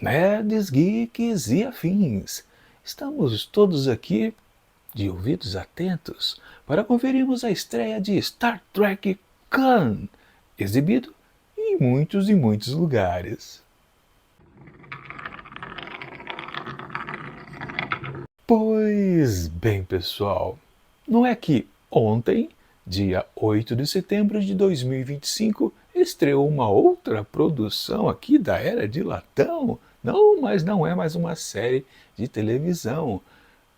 Nerds, geeks e afins. Estamos todos aqui de ouvidos atentos para conferirmos a estreia de Star Trek Khan, exibido em muitos e muitos lugares. Pois bem, pessoal, não é que ontem, dia 8 de setembro de 2025, estreou uma outra produção aqui da Era de Latão? Não, mas não é mais uma série de televisão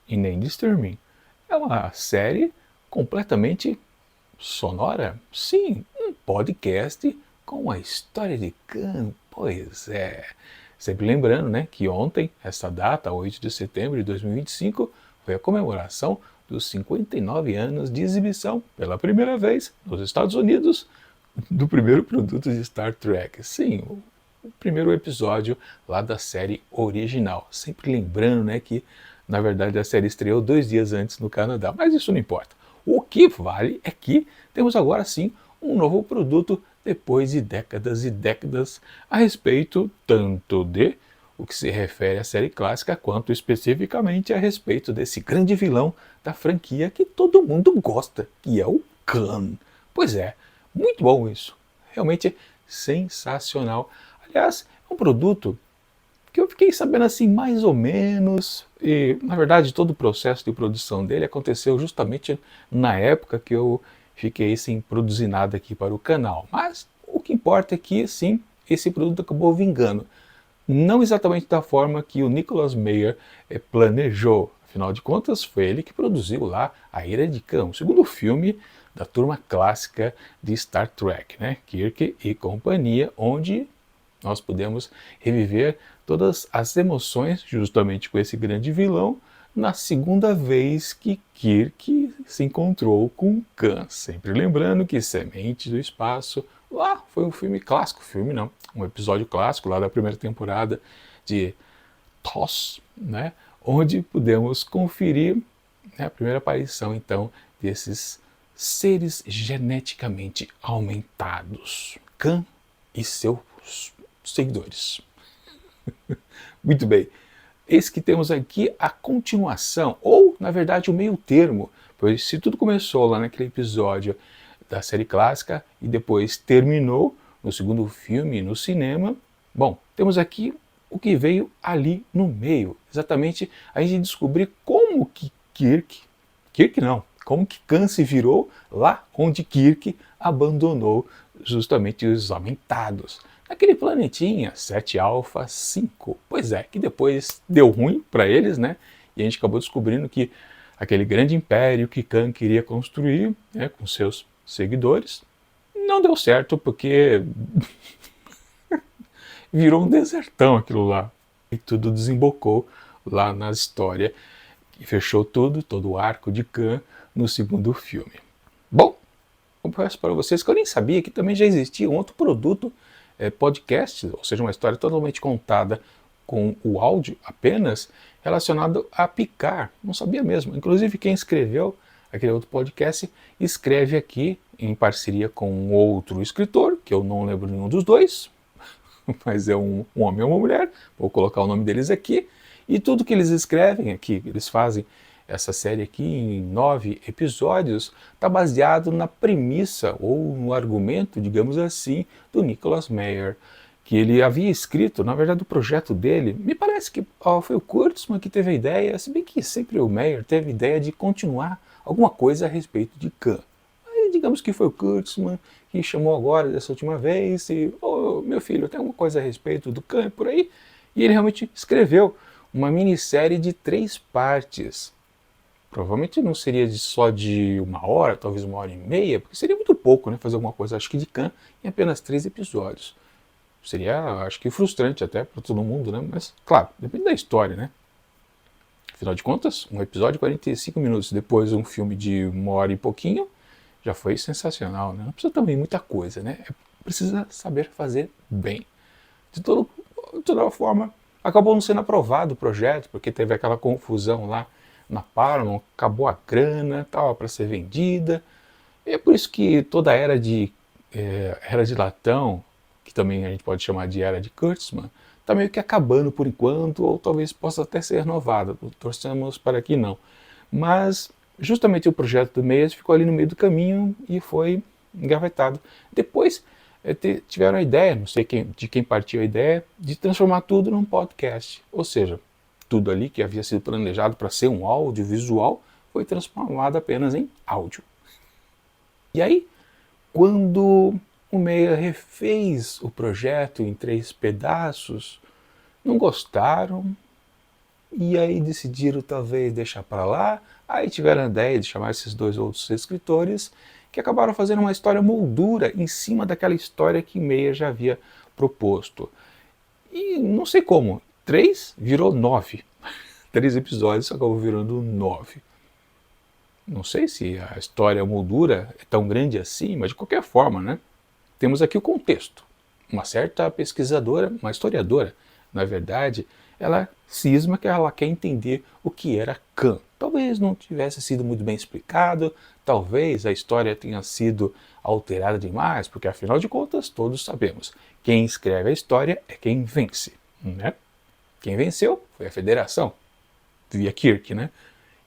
e nem de streaming. É uma série completamente sonora? Sim, um podcast com a história de Khan. Pois é. Sempre lembrando, né, que ontem, essa data, 8 de setembro de 2025, foi a comemoração dos 59 anos de exibição, pela primeira vez, nos Estados Unidos, do primeiro produto de Star Trek. Sim, o primeiro episódio lá da série original. Sempre lembrando, né, que na verdade a série estreou 2 dias antes no Canadá, mas isso não importa. O que vale é que temos agora sim um novo produto depois de décadas e décadas a respeito tanto de o que se refere à série clássica, quanto especificamente a respeito desse grande vilão da franquia que todo mundo gosta, que é o Khan. Pois é, muito bom isso. Realmente sensacional. Aliás, é um produto que eu fiquei sabendo assim mais ou menos, e na verdade todo o processo de produção dele aconteceu justamente na época que eu fiquei sem produzir nada aqui para o canal. Mas o que importa é que sim, esse produto acabou vingando. Não exatamente da forma que o Nicholas Meyer planejou. Afinal de contas, foi ele que produziu lá A Ira de Khan, o segundo filme da turma clássica de Star Trek, né? Kirk e companhia, onde nós podemos reviver todas as emoções justamente com esse grande vilão na segunda vez que Kirk se encontrou com Khan. Sempre lembrando que Semente do Espaço lá foi um filme clássico, filme não, um episódio clássico lá da primeira temporada de TOS, né, onde pudemos conferir, né, a primeira aparição então desses seres geneticamente aumentados, Khan e seus seguidores. Muito bem, eis que temos aqui a continuação, ou na verdade o meio termo, pois se tudo começou lá naquele episódio da série clássica e depois terminou no segundo filme no cinema, bom, temos aqui o que veio ali no meio, exatamente a gente descobrir como que Kirk não, como que Khan se virou lá onde Kirk abandonou justamente os aumentados, naquele planetinha 7 Alpha 5. Pois é, que depois deu ruim para eles, né? E a gente acabou descobrindo que aquele grande império que Khan queria construir, né, com seus seguidores, não deu certo porque virou um desertão aquilo lá. E tudo desembocou lá na história e fechou tudo, todo o arco de Khan no segundo filme. Bom, confesso para vocês que eu nem sabia que também já existia um outro produto, podcast, ou seja, uma história totalmente contada com o áudio apenas, relacionado a Picard. Não sabia mesmo. Inclusive quem escreveu aquele outro podcast escreve aqui em parceria com um outro escritor, que eu não lembro nenhum dos dois, mas é um homem ou uma mulher, vou colocar o nome deles aqui, e tudo que eles escrevem aqui, eles fazem essa série aqui em 9 episódios, está baseado na premissa ou no argumento, digamos assim, do Nicholas Meyer, que ele havia escrito, na verdade o projeto dele, me parece que foi o Kurtzman que teve a ideia, se bem que sempre o Meyer teve a ideia de continuar alguma coisa a respeito de Khan. Aí, digamos que foi o Kurtzman que chamou agora dessa última vez e, meu filho, tem alguma coisa a respeito do Khan por aí? E ele realmente escreveu uma minissérie de 3 partes. Provavelmente não seria só de 1 hora, talvez 1 hora e meia, porque seria muito pouco, né, fazer alguma coisa, acho que de Khan, em apenas 3 episódios. Seria, acho que frustrante até para todo mundo, né? Mas, claro, depende da história, né? Afinal de contas, um episódio de 45 minutos, depois um filme de 1 hora e pouquinho, já foi sensacional, né? Não precisa também muita coisa, né? Precisa saber fazer bem. De toda forma, acabou não sendo aprovado o projeto, porque teve aquela confusão lá na Paramount, acabou a grana, estava para ser vendida. E é por isso que toda a era de Latão, que também a gente pode chamar de era de Kurtzman, está meio que acabando por enquanto, ou talvez possa até ser renovada. Torcemos para que não. Mas justamente o projeto do Meias ficou ali no meio do caminho e foi engavetado. Depois tiveram a ideia, não sei de quem partiu a ideia, de transformar tudo num podcast. Ou seja, tudo ali que havia sido planejado para ser um audiovisual foi transformado apenas em áudio. E aí, quando o Meia refez o projeto em 3 pedaços, não gostaram, e aí decidiram talvez deixar para lá. Aí tiveram a ideia de chamar esses 2 outros escritores, que acabaram fazendo uma história moldura em cima daquela história que Meia já havia proposto. E não sei como, 3 virou 9. 3 episódios acabou virando 9. Não sei se a história, a moldura é tão grande assim, mas de qualquer forma, né? Temos aqui o contexto. Uma certa pesquisadora, uma historiadora, na verdade, ela cisma que ela quer entender o que era Khan. Talvez não tivesse sido muito bem explicado, talvez a história tenha sido alterada demais, porque afinal de contas todos sabemos, quem escreve a história é quem vence, né? Quem venceu foi a Federação, via Kirk, né?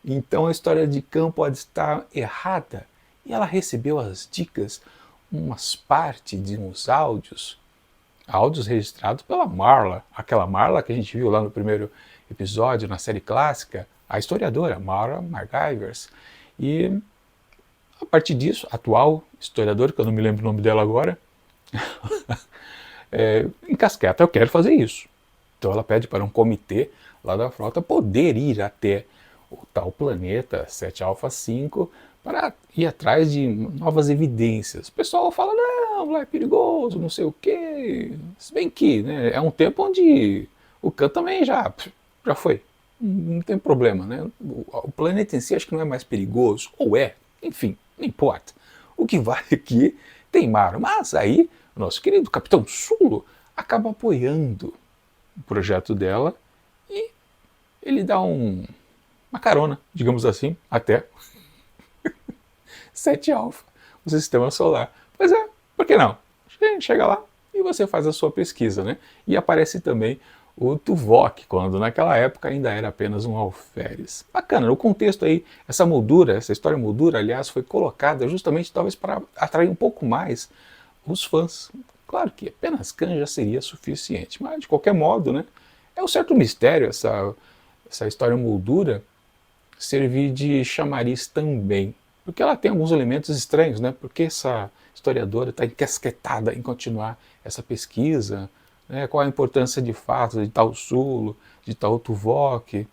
Então a história de Khan pode estar errada, e ela recebeu as dicas, umas partes de uns áudios registrados pela Marla, aquela Marla que a gente viu lá no primeiro episódio, na série clássica, a historiadora Marla Margivers. E a partir disso, a atual historiadora, que eu não me lembro o nome dela agora, encasqueta, eu quero fazer isso. Então ela pede para um comitê lá da frota poder ir até o tal planeta 7 Alpha 5 para ir atrás de novas evidências. O pessoal fala, não, lá é perigoso, não sei o quê. Se bem que, né, é um tempo onde o Khan também já foi. Não tem problema, né? O planeta em si acho que não é mais perigoso, ou é, enfim, não importa. O que vale aqui teimaram. Mas aí, o nosso querido Capitão Sulo acaba apoiando o projeto dela e ele dá uma carona, digamos assim, até 7 Alpha, o sistema solar. Pois é, por que não? A gente chega lá e você faz a sua pesquisa, né? E aparece também o Tuvok, quando naquela época ainda era apenas um alferes. Bacana, no contexto aí, essa moldura, essa história moldura, aliás, foi colocada justamente talvez para atrair um pouco mais os fãs. Claro que apenas Khan já seria suficiente, mas de qualquer modo, né? É um certo mistério essa história moldura servir de chamariz também. Porque ela tem alguns elementos estranhos, né? Porque essa historiadora está encasquetada em continuar essa pesquisa, né? Qual a importância de fato de tal Sulo, de tal Tuvok,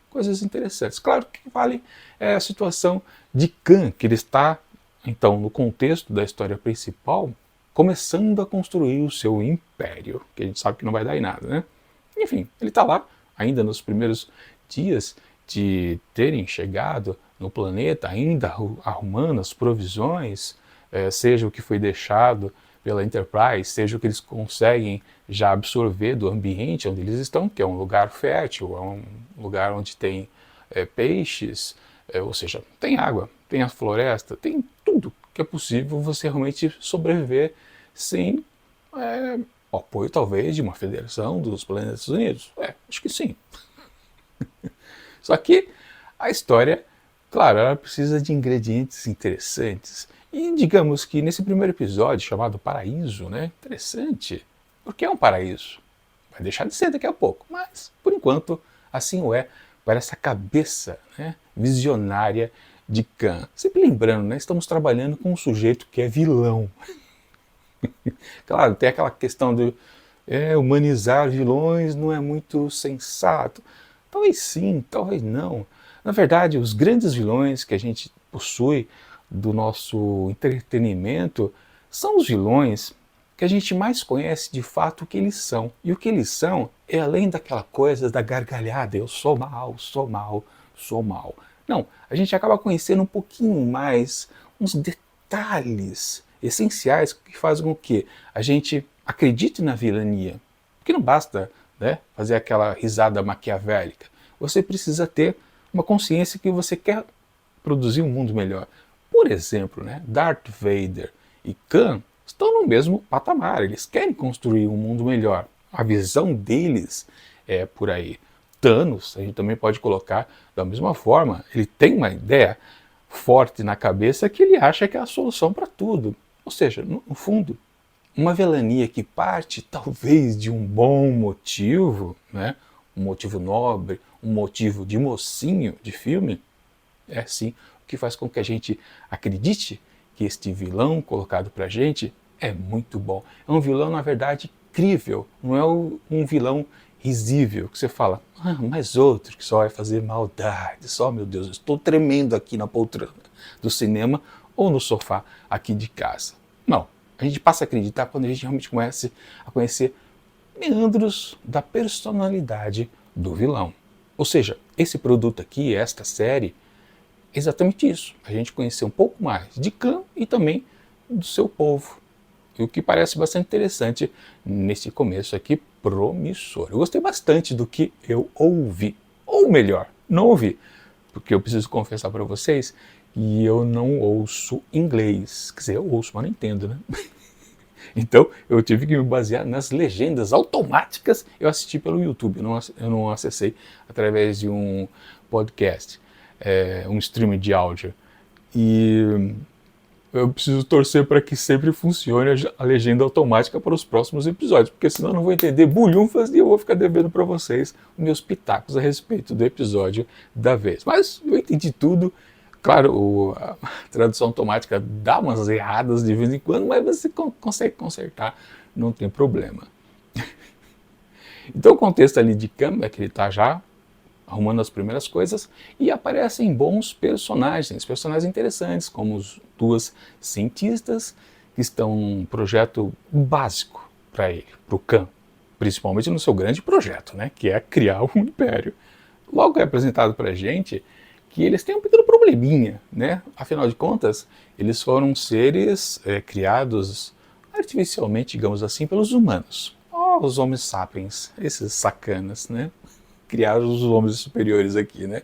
coisas interessantes. Claro que vale a situação de Khan, que ele está, então, no contexto da história principal, começando a construir o seu império, que a gente sabe que não vai dar em nada, né? Enfim, ele está lá, ainda nos primeiros dias de terem chegado no planeta, ainda arrumando as provisões, seja o que foi deixado pela Enterprise, seja o que eles conseguem já absorver do ambiente onde eles estão, que é um lugar fértil, é um lugar onde tem peixes, ou seja, tem água, tem a floresta, tem tudo que é possível você realmente sobreviver sem o apoio talvez de uma federação dos Planetas Unidos. Acho que sim. Só que a história, claro, ela precisa de ingredientes interessantes. E digamos que nesse primeiro episódio, chamado Paraíso, né? Interessante, porque é um paraíso. Vai deixar de ser daqui a pouco, mas por enquanto assim o é para essa cabeça, né, visionária de Khan. Sempre lembrando, né, estamos trabalhando com um sujeito que é vilão. Claro, tem aquela questão de humanizar vilões não é muito sensato. Talvez sim, talvez não. Na verdade, os grandes vilões que a gente possui do nosso entretenimento são os vilões que a gente mais conhece de fato o que eles são. E o que eles são é além daquela coisa da gargalhada, eu sou mal, sou mal, sou mal. Não, a gente acaba conhecendo um pouquinho mais uns detalhes essenciais que fazem com que a gente acredite na vilania. Porque não basta, né, fazer aquela risada maquiavélica. Você precisa ter uma consciência que você quer produzir um mundo melhor. Por exemplo, né, Darth Vader e Khan estão no mesmo patamar, eles querem construir um mundo melhor. A visão deles é por aí. Thanos, a gente também pode colocar da mesma forma. Ele tem uma ideia forte na cabeça que ele acha que é a solução para tudo. Ou seja, no fundo, uma vilania que parte talvez de um bom motivo, né? Um motivo nobre, um motivo de mocinho de filme, é sim o que faz com que a gente acredite que este vilão colocado pra gente é muito bom. É um vilão, na verdade, crível, não é um vilão risível, que você fala, mas outro que só vai fazer maldade, só, meu Deus, eu estou tremendo aqui na poltrona do cinema ou no sofá aqui de casa. Não, a gente passa a acreditar quando a gente realmente começa a conhecer meandros da personalidade do vilão. Ou seja, esse produto aqui, esta série, é exatamente isso. A gente conhecer um pouco mais de Khan e também do seu povo. E o que parece bastante interessante nesse começo aqui, promissor. Eu gostei bastante do que eu ouvi. Ou melhor, não ouvi. Porque eu preciso confessar para vocês que eu não ouço inglês. Quer dizer, eu ouço, mas não entendo, né? Então eu tive que me basear nas legendas automáticas. Eu assisti pelo YouTube, eu não acessei através de um podcast, um streaming de áudio. E eu preciso torcer para que sempre funcione a legenda automática para os próximos episódios, porque senão eu não vou entender bulhufas e eu vou ficar devendo para vocês os meus pitacos a respeito do episódio da vez. Mas eu entendi tudo. Claro, a tradução automática dá umas erradas de vez em quando, mas você consegue consertar, não tem problema. Então o contexto ali de Khan é que ele está já arrumando as primeiras coisas e aparecem bons personagens interessantes, como as duas cientistas que estão num projeto básico para ele, para o Khan, principalmente no seu grande projeto, né, que é criar um império. Logo é apresentado para a gente que eles têm um pequeno probleminha, né? Afinal de contas, eles foram seres criados artificialmente, digamos assim, pelos humanos. Oh, os homens sapiens, esses sacanas, né? Criaram os homens superiores aqui, né?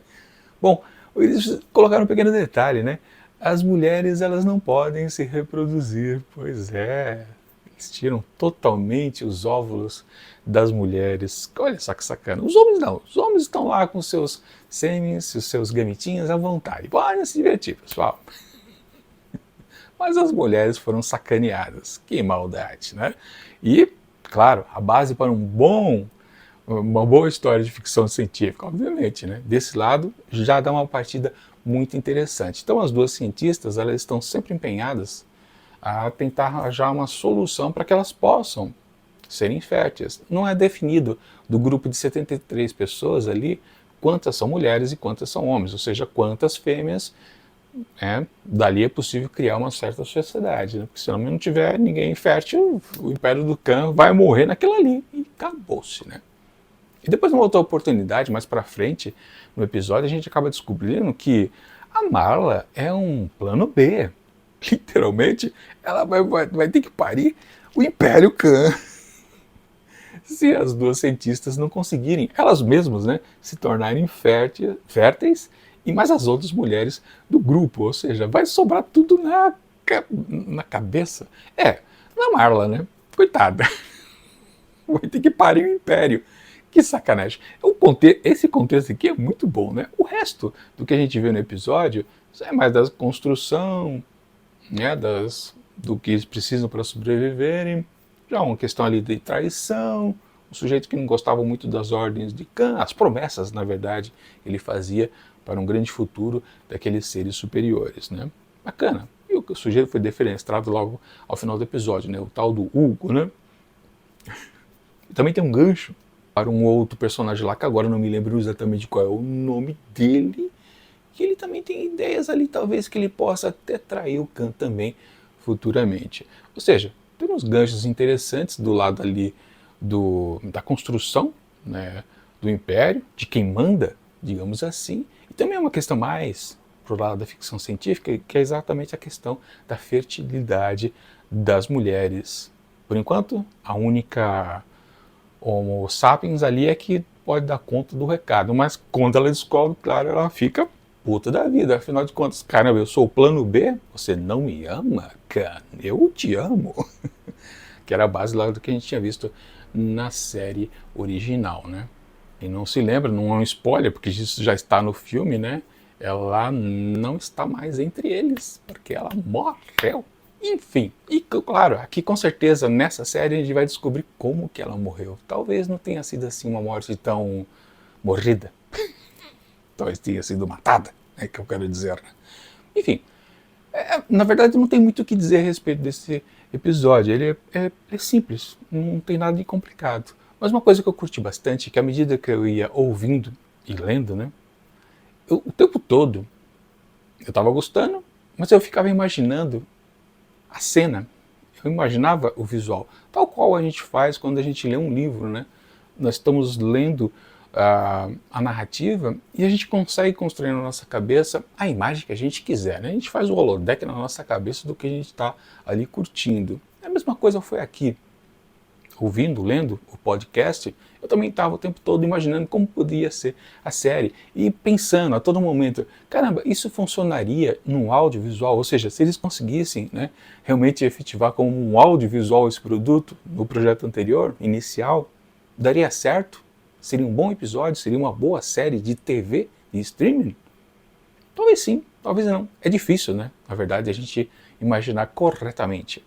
Bom, eles colocaram um pequeno detalhe, né? As mulheres, elas não podem se reproduzir. Pois é, eles tiram totalmente os óvulos das mulheres. Olha só que sacana. Os homens não. Os homens estão lá com seus sêmens, os seus gametinhos à vontade. Podem se divertir, pessoal. Mas as mulheres foram sacaneadas. Que maldade, né? E, claro, a base para uma boa história de ficção científica, obviamente, né? Desse lado, já dá uma partida muito interessante. Então, as duas cientistas, elas estão sempre empenhadas a tentar arranjar uma solução para que elas possam serem férteis. Não é definido do grupo de 73 pessoas ali quantas são mulheres e quantas são homens, ou seja, quantas fêmeas. Dali é possível criar uma certa sociedade, né? Porque se não tiver ninguém fértil, o Império do Khan vai morrer naquilo ali e acabou-se, né? E depois, numa outra oportunidade, mais pra frente, no episódio, a gente acaba descobrindo que a Marla é um plano B. Literalmente, ela vai ter que parir o Império Khan. Se as duas cientistas não conseguirem, elas mesmas, né, se tornarem férteis, e mais as outras mulheres do grupo. Ou seja, vai sobrar tudo na cabeça. Na Marla, né? Coitada. Vai ter que parir o Império. Que sacanagem. Esse contexto aqui é muito bom, né? O resto do que a gente vê no episódio é mais da construção, né? Do que eles precisam para sobreviverem. Já uma questão ali de traição, um sujeito que não gostava muito das ordens de Khan, as promessas, na verdade, ele fazia para um grande futuro daqueles seres superiores, né? Bacana. E o sujeito foi defenestrado logo ao final do episódio, né? O tal do Hugo, né? Também tem um gancho para um outro personagem lá, que agora não me lembro exatamente qual é o nome dele, que ele também tem ideias ali, talvez que ele possa até trair o Khan também futuramente. Ou seja, tem uns ganchos interessantes do lado ali da construção, né, do Império, de quem manda, digamos assim, e também é uma questão mais pro lado da ficção científica, que é exatamente a questão da fertilidade das mulheres. Por enquanto, a única Homo sapiens ali é que pode dar conta do recado, mas quando ela descobre, claro, ela fica puta da vida. Afinal de contas, caramba, eu sou o plano B, você não me ama? Cara, eu te amo. Que era a base lá do que a gente tinha visto na série original, né? E não se lembra, não é um spoiler, porque isso já está no filme, né? Ela não está mais entre eles, porque ela morreu. Enfim, e claro, aqui com certeza nessa série a gente vai descobrir como que ela morreu. Talvez não tenha sido assim uma morte tão morrida. Talvez tenha sido matada, é que eu quero dizer, né? Enfim, na verdade não tem muito o que dizer a respeito desse episódio. Ele é simples, não tem nada de complicado. Mas uma coisa que eu curti bastante, que à medida que eu ia ouvindo e lendo, né, o tempo todo eu estava gostando, mas eu ficava imaginando a cena. Eu imaginava o visual, tal qual a gente faz quando a gente lê um livro, né? Nós estamos lendo a narrativa e a gente consegue construir na nossa cabeça a imagem que a gente quiser, né? A gente faz o holodeck na nossa cabeça do que a gente está ali curtindo. A mesma coisa foi aqui. Ouvindo, lendo o podcast, eu também estava o tempo todo imaginando como poderia ser a série e pensando a todo momento, caramba, isso funcionaria num audiovisual? Ou seja, se eles conseguissem, né, realmente efetivar como um audiovisual esse produto no projeto anterior, inicial, daria certo? Seria um bom episódio? Seria uma boa série de TV e streaming? Talvez sim, talvez não. É difícil, né? Na verdade, a gente imaginar corretamente.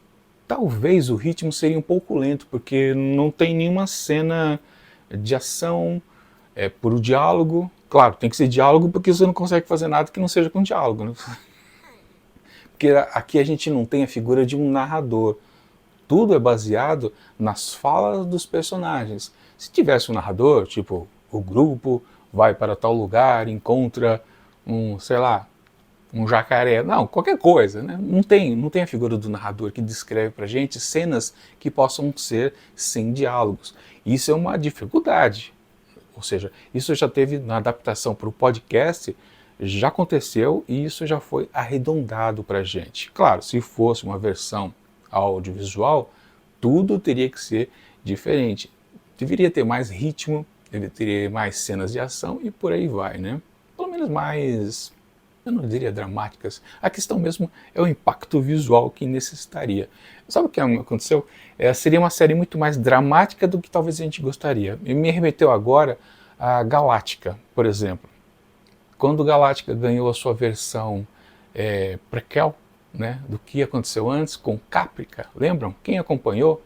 Talvez o ritmo seria um pouco lento, porque não tem nenhuma cena de ação, puro diálogo. Claro, tem que ser diálogo porque você não consegue fazer nada que não seja com diálogo, né? Porque aqui a gente não tem a figura de um narrador. Tudo é baseado nas falas dos personagens. Se tivesse um narrador, tipo, o grupo vai para tal lugar, encontra sei lá, um jacaré, não, qualquer coisa, né? Não tem a figura do narrador que descreve pra gente cenas que possam ser sem diálogos. Isso é uma dificuldade. Ou seja, isso já teve na adaptação para o podcast, já aconteceu e isso já foi arredondado pra gente. Claro, se fosse uma versão audiovisual, tudo teria que ser diferente. Deveria ter mais ritmo, deveria ter mais cenas de ação e por aí vai, né? Pelo menos mais, eu não diria dramáticas. A questão mesmo é o impacto visual que necessitaria. Sabe o que aconteceu? Seria uma série muito mais dramática do que talvez a gente gostaria. E me remeteu agora a Galáctica, por exemplo. Quando Galáctica ganhou a sua versão prequel, né, do que aconteceu antes com Caprica, lembram? Quem acompanhou?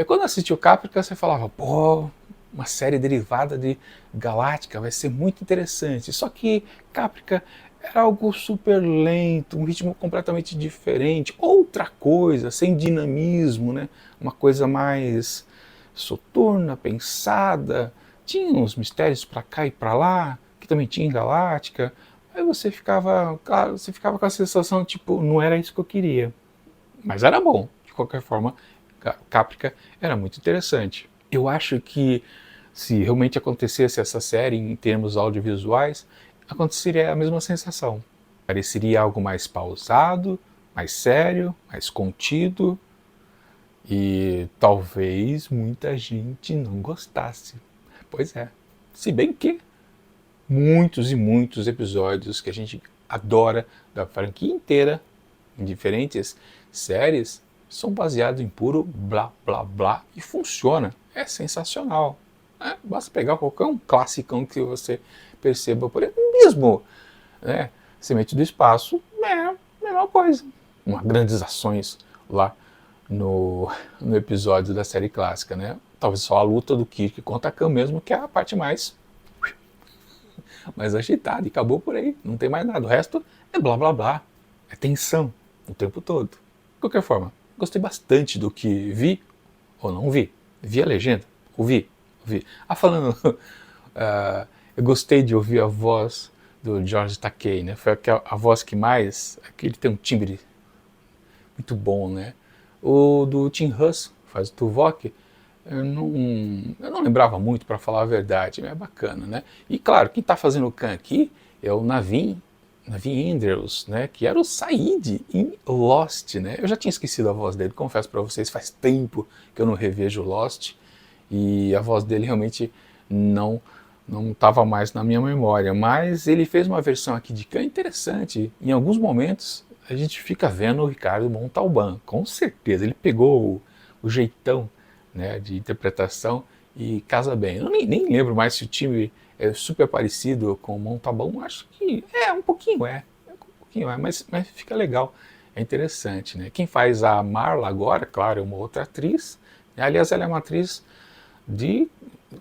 Quando assistiu Caprica, você falava, pô, uma série derivada de Galáctica vai ser muito interessante. Só que Caprica era algo super lento, um ritmo completamente diferente, outra coisa, sem dinamismo, né? Uma coisa mais soturna, pensada, tinha uns mistérios para cá e para lá, que também tinha em Galáctica. Aí você ficava com a sensação, tipo, não era isso que eu queria. Mas era bom, de qualquer forma, Caprica era muito interessante. Eu acho que se realmente acontecesse essa série em termos audiovisuais, aconteceria a mesma sensação. Pareceria algo mais pausado, mais sério, mais contido e talvez muita gente não gostasse. Pois é. Se bem que muitos e muitos episódios que a gente adora da franquia inteira, em diferentes séries, são baseados em puro blá blá blá e funciona. É sensacional. Basta pegar qualquer um classicão que você perceba por aí, mesmo, né? Semente do Espaço é a mesma coisa. Uma grandes ações lá no episódio da série clássica, né? Talvez só a luta do Kirk contra a Khan mesmo, que é a parte mais agitada, e acabou por aí, não tem mais nada. O resto é blá blá blá, é tensão o tempo todo. De qualquer forma, gostei bastante do que vi, ou não vi. Vi a legenda, ouvi. Falando, eu gostei de ouvir a voz do George Takei, né? Foi a voz que mais, ele tem um timbre muito bom, né? O do Tim Russ, faz o Tuvok, eu não lembrava muito, para falar a verdade, mas é bacana, né? E claro, quem está fazendo o Khan aqui é o Naveen Andrews, né? Que era o Said em Lost, né? Eu já tinha esquecido a voz dele, confesso para vocês, faz tempo que eu não revejo Lost, e a voz dele realmente não estava mais na minha memória, mas ele fez uma versão aqui de Khan interessante. Em alguns momentos a gente fica vendo o Ricardo Montalbán, com certeza, ele pegou o jeitão né, de interpretação e casa bem. Eu nem lembro mais se o time é super parecido com o Montalbão, acho que um pouquinho mas fica legal, é interessante, né? Quem faz a Marla agora, claro, é uma outra atriz, aliás, ela é uma atriz de,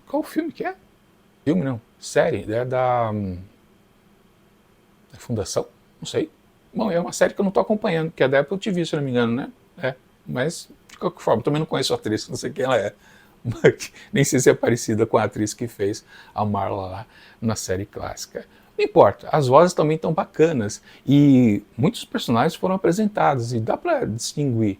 qual filme que é? Filme não, série, é da Fundação, não sei. Bom, é uma série que eu não estou acompanhando, que é da Apple TV, se não me engano, né? Mas, de qualquer forma, também não conheço a atriz, não sei quem ela é. Nem sei se é parecida com a atriz que fez a Marla lá na série clássica. Não importa, as vozes também estão bacanas e muitos personagens foram apresentados e dá para distinguir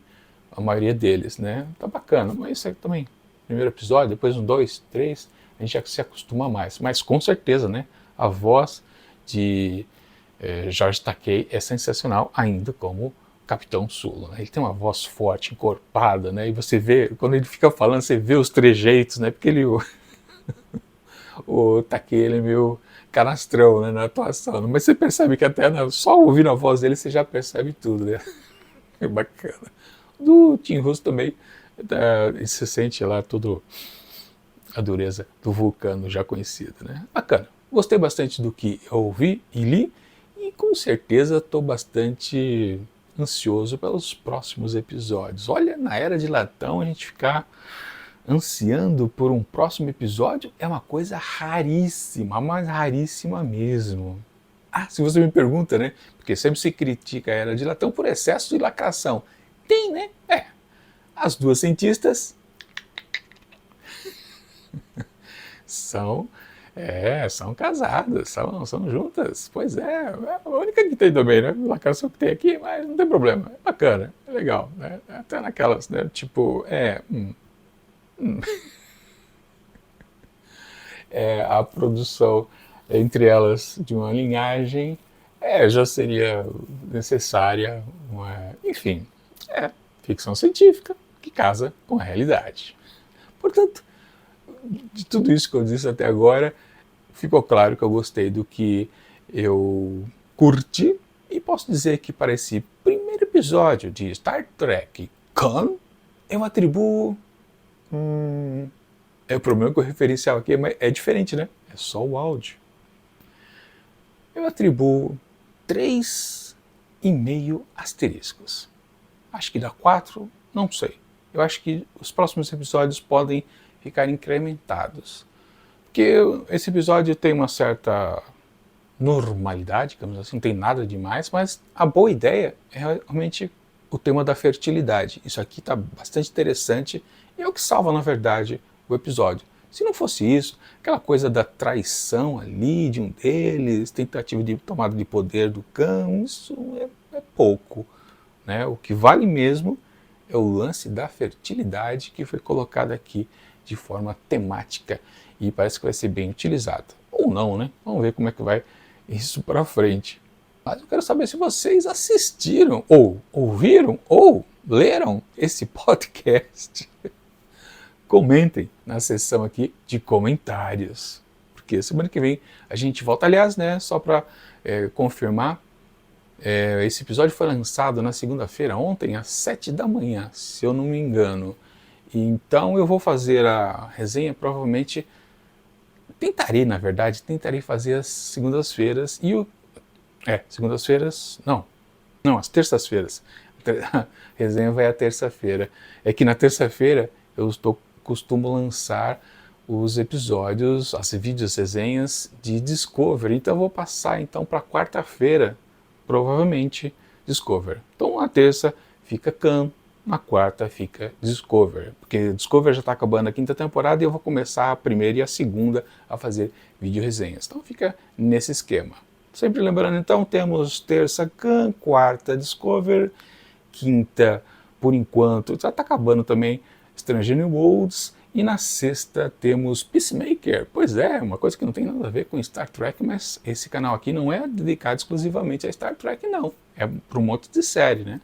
a maioria deles, né? Tá bacana, mas isso aí também, primeiro episódio, depois um, dois, três, a gente já se acostuma mais. Mas com certeza, né? A voz de Jorge Takei é sensacional ainda como Capitão Sulu, né? Ele tem uma voz forte, encorpada, né? E você vê, quando ele fica falando, você vê os trejeitos, né? Porque o Takei, ele é meio canastrão, né, na atuação, mas você percebe que até só ouvindo a voz dele você já percebe tudo, né? É bacana. Do Tim Russo também, você sente lá tudo a dureza do Vulcano já conhecido, né? Bacana. Gostei bastante do que eu ouvi e li e com certeza estou bastante ansioso pelos próximos episódios. Olha, na Era de Latão a gente ficar ansiando por um próximo episódio é uma coisa raríssima, mas raríssima mesmo. Se você me pergunta, né? Porque sempre se critica a Era de Latão por excesso de lacração. Tem, né? As duas cientistas são casadas, são juntas. Pois é a única que tem também, né? Lacração que tem aqui, mas não tem problema. É bacana, é legal, né? Até naquelas, né? Tipo, a produção entre elas de uma linhagem já seria necessária, enfim, ficção científica que casa com a realidade. Portanto, de tudo isso que eu disse até agora, ficou claro que eu gostei do que eu curti e posso dizer que para esse primeiro episódio de Star Trek Khan, eu atribuo o problema que o referencial aqui é diferente, né? É só o áudio. Eu atribuo 3,5 asteriscos. Acho que dá 4, não sei. Eu acho que os próximos episódios podem ficar incrementados. Porque esse episódio tem uma certa normalidade, digamos assim, não tem nada demais, mas a boa ideia é realmente o tema da fertilidade. Isso aqui está bastante interessante e é o que salva, na verdade, o episódio. Se não fosse isso, aquela coisa da traição ali de um deles, tentativa de tomada de poder do Khan, isso é pouco, né? O que vale mesmo é o lance da fertilidade que foi colocado aqui de forma temática e parece que vai ser bem utilizado. Ou não, né? Vamos ver como é que vai isso para frente. Mas eu quero saber se vocês assistiram, ou ouviram, ou leram esse podcast. Comentem na seção aqui de comentários. Porque semana que vem a gente volta. Aliás, né, só para confirmar, esse episódio foi lançado na segunda-feira, ontem, às 7 da manhã, se eu não me engano. Então eu vou fazer a resenha, provavelmente, tentarei fazer as segundas-feiras e segundas-feiras, não, as terças-feiras. A resenha vai à terça-feira. É que na terça-feira eu costumo lançar os episódios, as vídeos, resenhas de Discovery. Então eu vou passar então para quarta-feira, provavelmente Discovery. Então na terça fica Khan, na quarta fica Discovery, porque Discovery já está acabando a quinta temporada e eu vou começar a primeira e a segunda a fazer vídeo resenhas. Então fica nesse esquema. Sempre lembrando, então, temos terça Khan, quarta Discovery, quinta, por enquanto, já está acabando também Strange New Worlds, e na sexta temos Peacemaker. Pois é, uma coisa que não tem nada a ver com Star Trek, mas esse canal aqui não é dedicado exclusivamente a Star Trek, não. É para um monte de série, né?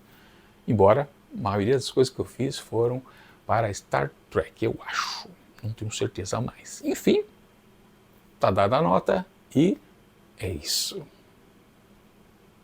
Embora a maioria das coisas que eu fiz foram para Star Trek, eu acho. Não tenho certeza mais. Enfim, tá dada a nota e é isso.